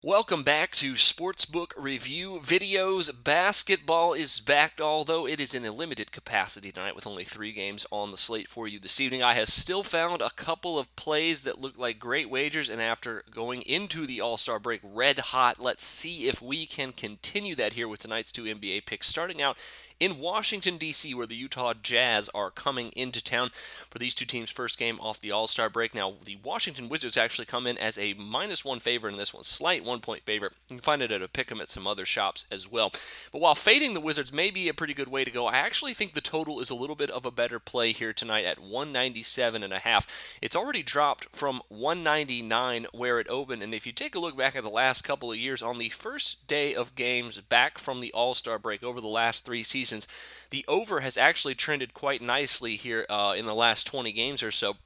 Welcome back to Sportsbook Review Videos. Basketball is back, although it is in a limited capacity tonight with only 3 games on the slate for you this evening. I have still found a couple of plays that look like great wagers, and after going into the All-Star break red hot, let's see if we can continue that here with tonight's two NBA picks. Starting out in Washington, D.C., where the Utah Jazz are coming into town for these two teams' first game off the All-Star break. Now, the Washington Wizards actually come in as a -1 favorite in this one, slight 1-point favorite. You can find it at a pick'em at some other shops as well. But while fading the Wizards may be a pretty good way to go, I actually think the total is a little bit of a better play here tonight at 197.5. It's already dropped from 199 where it opened, and if you take a look back at the last couple of years, on the first day of games back from the All-Star break over the last 3 seasons, the over has actually trended quite nicely here in the last 20 games or so.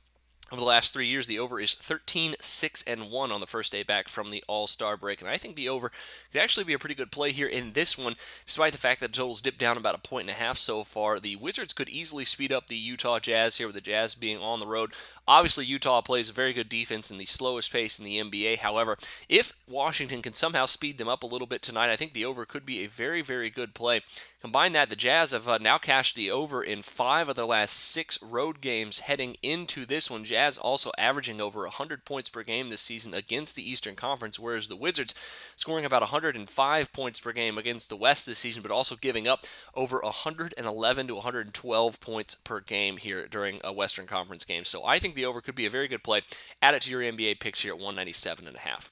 Over the last 3 years, the over is 13, 6, and 1 on the first day back from the All-Star break. And I think the over could actually be a pretty good play here in this one, despite the fact that the total's dipped down about 1.5 so far. The Wizards could easily speed up the Utah Jazz here, with the Jazz being on the road. Obviously, Utah plays a very good defense in the slowest pace in the NBA. However, if Washington can somehow speed them up a little bit tonight, I think the over could be a very, very good play. Combine that, the Jazz have now cashed the over in 5 of their last 6 road games heading into this one. Jazz also averaging over 100 points per game this season against the Eastern Conference, whereas the Wizards scoring about 105 points per game against the West this season, but also giving up over 111 to 112 points per game here during a Western Conference game. So I think the over could be a very good play. Add it to your NBA picks here at 197.5.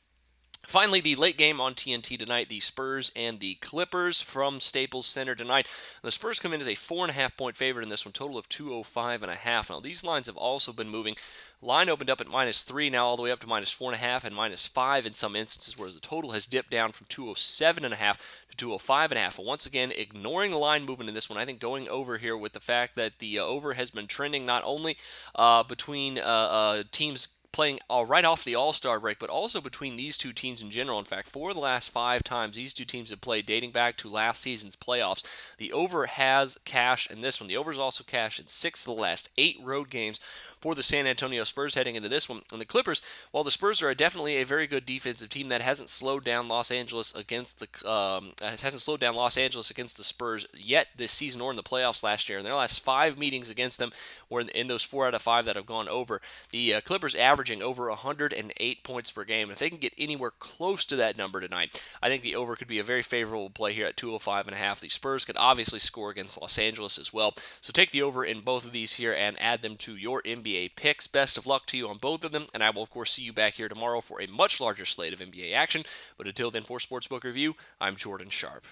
Finally, the late game on TNT tonight, the Spurs and the Clippers from Staples Center tonight. The Spurs come in as a 4.5-point favorite in this one, total of 205.5. Now, these lines have also been moving. Line opened up at -3, now all the way up to -4.5 and -5 in some instances, whereas the total has dipped down from 207.5 to 205.5. And once again, ignoring the line movement in this one, I think going over here with the fact that the over has been trending not only between teams playing right off the All-Star break, but also between these two teams in general. In fact, 4 of the last 5 times these two teams have played dating back to last season's playoffs, the over has cashed in this one. The over has also cashed in 6 of the last 8 road games for the San Antonio Spurs heading into this one. And the Clippers, while the Spurs are definitely a very good defensive team that hasn't slowed down Los Angeles against the Spurs yet this season or in the playoffs last year. In their last 5 meetings against them, or in those 4 out of 5 that have gone over, the Clippers averaging over 108 points per game. If they can get anywhere close to that number tonight, I think the over could be a very favorable play here at 205.5. The Spurs could obviously score against Los Angeles as well. So take the over in both of these here and add them to your NBA picks. Best of luck to you on both of them, and I will, of course, see you back here tomorrow for a much larger slate of NBA action. But until then, for Sportsbook Review, I'm Jordan Sharp.